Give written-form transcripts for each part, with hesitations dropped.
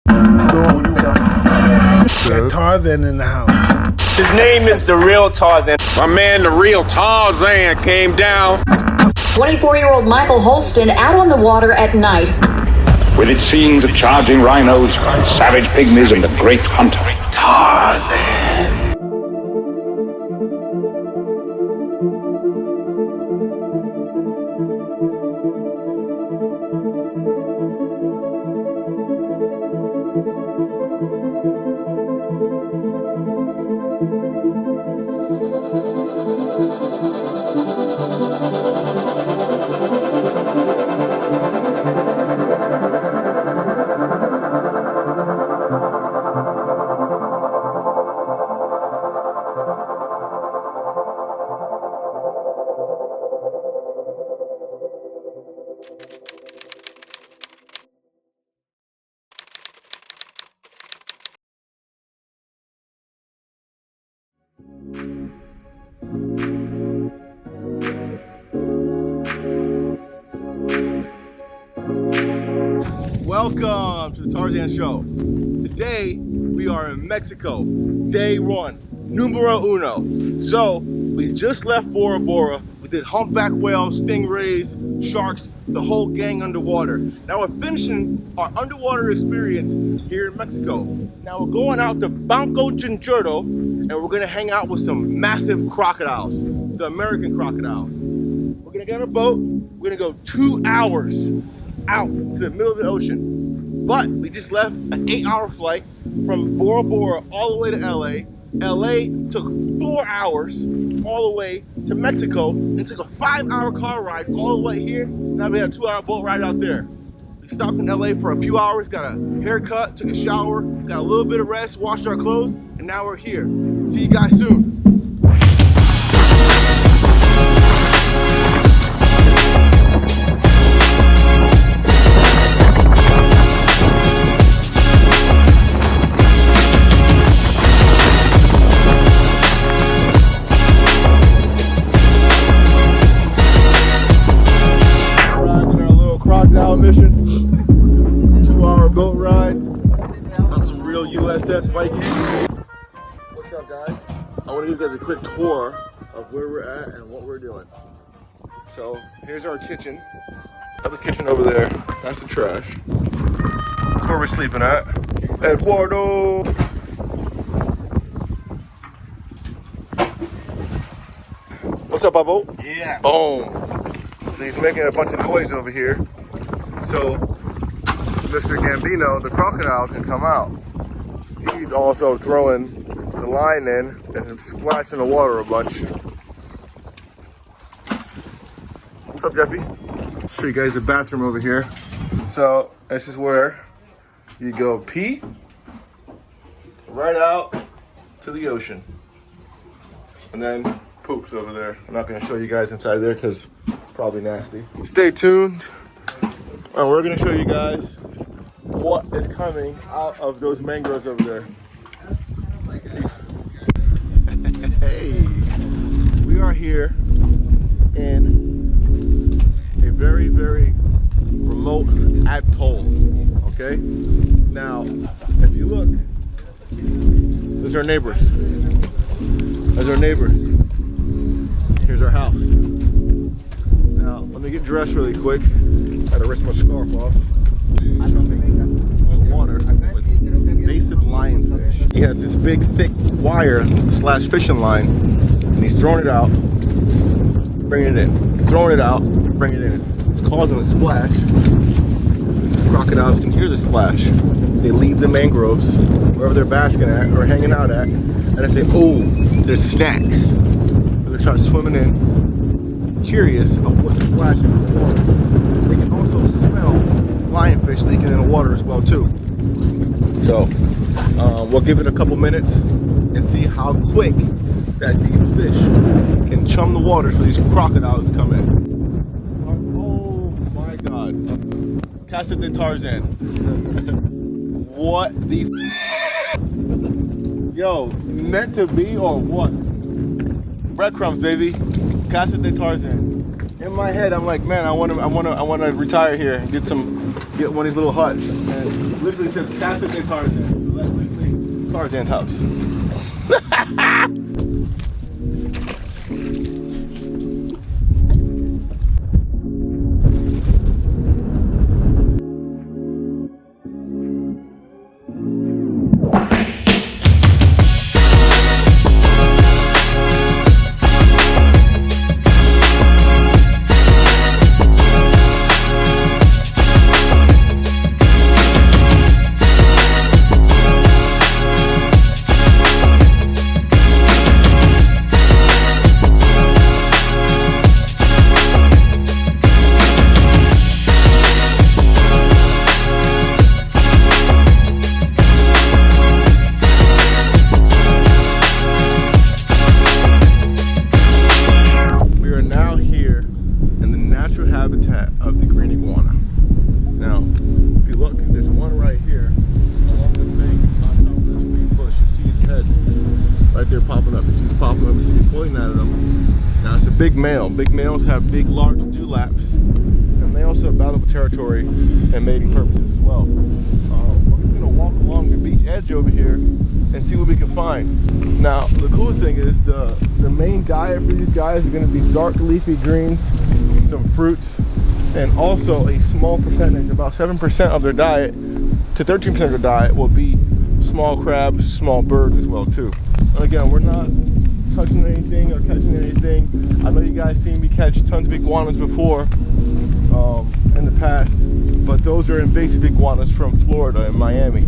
Got Tarzan in the house. His name is the real Tarzan. My man, the real Tarzan, came down. 24-year-old Michael Holston out on the water at night. With its scenes of charging rhinos, savage pygmies, and the great hunter. Tarzan. Welcome to the Tarzan Show. Today we are in Mexico, day one, numero uno. So we just left Bora Bora. We did humpback whales, stingrays, sharks, the whole gang underwater. Now we're finishing our underwater experience here in Mexico. Now we're going out to Banco Chinchorro and we're gonna hang out with some massive crocodiles, the American crocodile. We're gonna get on a boat. We're gonna go 2 hours out to the middle of the ocean. But we just left an 8-hour flight from Bora Bora all the way to LA. LA took 4 hours all the way to Mexico and took a 5-hour car ride all the way here. Now we had a 2-hour boat ride out there. We stopped in LA for a few hours, got a haircut, took a shower, got a little bit of rest, washed our clothes, and now we're here. See you guys soon. Mission, 2-hour boat ride on some real USS Viking. What's up, guys? I want to give you guys a quick tour of where we're at and what we're doing. So here's our kitchen. Another kitchen over there. That's the trash. That's where we're sleeping at. Eduardo. What's up, Bubbo? Yeah. Boom. So he's making a bunch of noise over here. So Mr. Gambino, the crocodile, can come out. He's also throwing the line in and splashing the water a bunch. What's up, Jeffy? Show you guys the bathroom over here. So this is where you go pee right out to the ocean. And then poops over there. I'm not gonna show you guys inside there because it's probably nasty. Stay tuned. And we're gonna show you guys what is coming out of those mangroves over there. Hey, we are here in a very, very remote atoll, okay? Now, if you look, those are our neighbors. Those are our neighbors. Here's our house. Now, let me get dressed really quick. Gotta risk my scarf off. I'm dumping water with invasive lionfish. He has this big, thick wire / fishing line, and he's throwing it out, bringing it in. Throwing it out, bringing it in. It's causing a splash. Crocodiles can hear the splash. They leave the mangroves, wherever they're basking at or hanging out at, and they say, oh, there's snacks. And they start swimming in, curious of what's splashing in the water. They can also smell lionfish leaking in the water as well too. So we'll give it a couple minutes and see how quick that these fish can chum the waters for these crocodiles to come in. Oh my God. Casa de Tarzan. What the Yo, meant to be or what? Breadcrumbs, baby. Casa de Tarzan. In my head, I'm like, man, I want to retire here and get one of these little huts. And Literally says Casa de Tarzan. So that's literally Tarzan's house. Habitat of the green iguana. Now, if you look, there's one right here along the bank on top of this green bush. You see his head right there popping up. You see it popping up. You see me pointing at him. Now, it's a big male. Big males have big, large dewlaps, and they also have battle for territory and mating purposes as well. We're just gonna walk along the beach edge over here and see what we can find. Now, the cool thing is the main diet for these guys are gonna be dark leafy greens, some fruits, and also a small percentage, about 7% of their diet to 13% of their diet will be small crabs, small birds as well too. And again, we're not touching anything or catching anything. I know you guys seen me catch tons of iguanas before in the past, but those are invasive iguanas from Florida and Miami.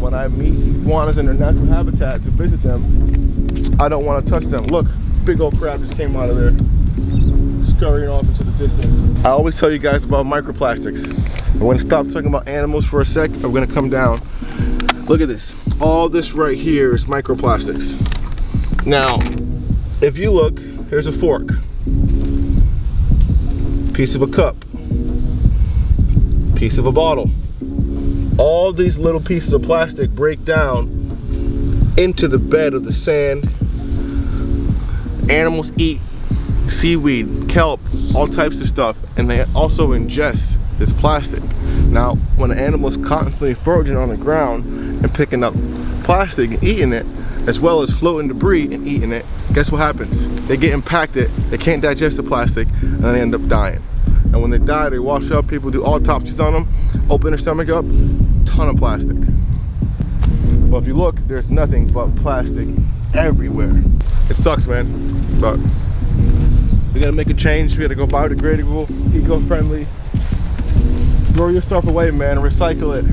When I meet iguanas in their natural habitat to visit them, I don't want to touch them. Look, big old crab just came out of there, scurrying off into the distance. I always tell you guys about microplastics. I'm going to stop talking about animals for a sec. I'm going to come down. Look at this. All this right here is microplastics. Now, if you look, here's a fork, piece of a cup, piece of a bottle. All these little pieces of plastic break down into the bed of the sand. Animals eat seaweed, kelp, all types of stuff, and they also ingest this plastic. Now, when an animal is constantly foraging on the ground and picking up plastic and eating it, as well as floating debris and eating it, guess what happens? They get impacted, they can't digest the plastic, and they end up dying. And when they die, they wash up, people do autopsies on them, open their stomach up, ton of plastic. But if you look, there's nothing but plastic everywhere. It sucks, man, but we gotta make a change. We gotta go biodegradable, eco-friendly. Throw your stuff away, man, recycle it.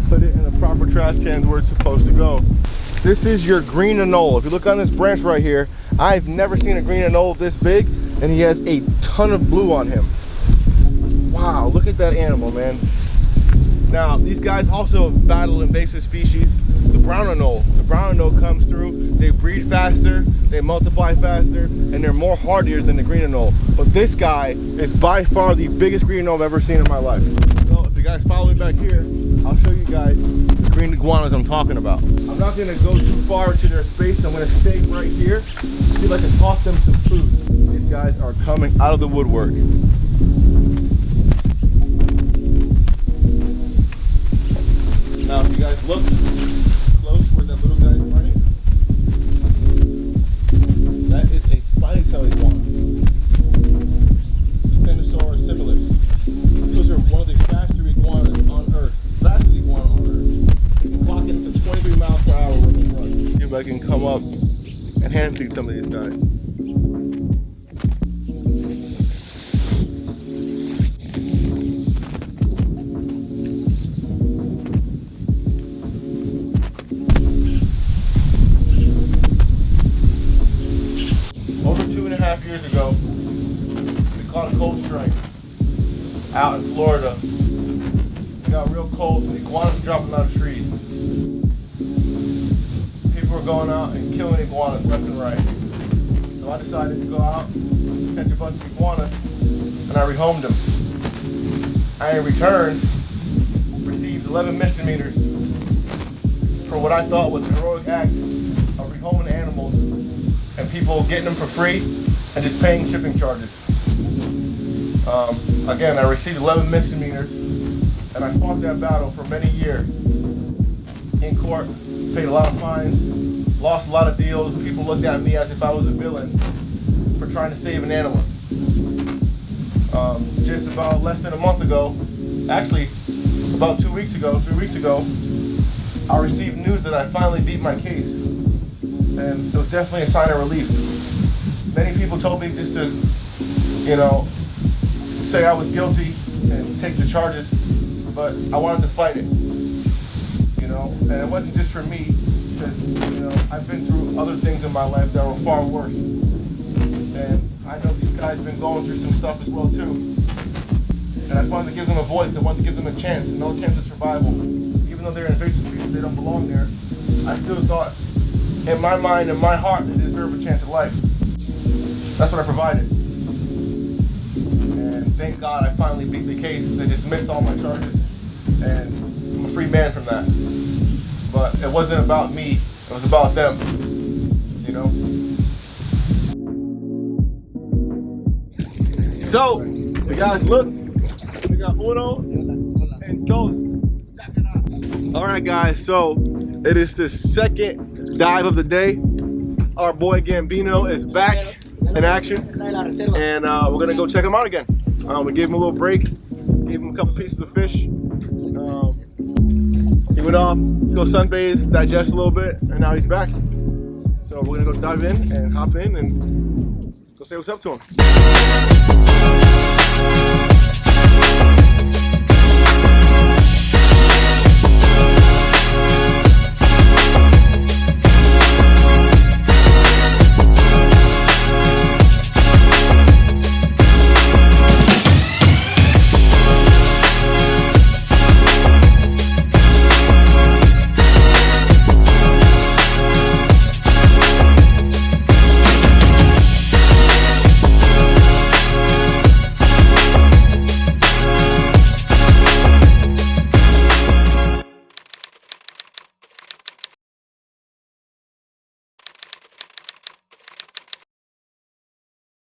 Put it in the proper trash cans where it's supposed to go. This is your green anole. If you look on this branch right here, I've never seen a green anole this big, and he has a ton of blue on him. Wow, look at that animal, man. Now, these guys also battle invasive species. The brown anole. The brown anole comes through, they breed faster, they multiply faster, and they're more hardier than the green anole. But this guy is by far the biggest green anole I've ever seen in my life. So if you guys follow me back here, I'll show you guys the green iguanas I'm talking about. I'm not gonna go too far into their space. I'm gonna stay right here, see if I can toss them some food. These guys are coming out of the woodwork. Now, if you guys look close where that little guy is running, that is a spiny-tailed iguana. Spinosaurus similis. Those are one of the faster iguanas on Earth. Fastest iguana on Earth. They can clock in to 23 miles per hour when they run. See if I can come up and hand feed some of these guys. Over 2.5 years ago, we caught a cold strike out in Florida. It got real cold, and iguanas were dropping out of trees. People were going out and killing iguanas left and right. So I decided to go out, catch a bunch of iguanas, and I rehomed them. I, in return, received 11 misdemeanors for what I thought was a heroic act of rehoming animals and people getting them for free and just paying shipping charges. Again, I received 11 misdemeanors and I fought that battle for many years in court, paid a lot of fines, lost a lot of deals. People looked at me as if I was a villain for trying to save an animal. Just about less than a month ago, actually about 2 weeks ago, 3 weeks ago, I received news that I finally beat my case. And it was definitely a sign of relief. Many people told me just to, you know, say I was guilty and take the charges, but I wanted to fight it, you know, and it wasn't just for me, because, you know, I've been through other things in my life that were far worse, and I know these guys have been going through some stuff as well too, and I wanted to give them a voice, I wanted to give them a chance, another chance of survival. Even though they're invasive species, they don't belong there, I still thought, in my mind and my heart, they deserve a chance at life. That's what I provided. And thank God I finally beat the case. They dismissed all my charges, and I'm a free man from that. But it wasn't about me, it was about them, you know? So, you guys look, we got uno and dos. Alright guys, so it is the second dive of the day. Our boy Gambino is back in action, and we're gonna go check him out again. We gave him a little break, gave him a couple pieces of fish. He went off, go sunbathe, digest a little bit, and now he's back. So we're gonna go dive in and hop in and go say what's up to him.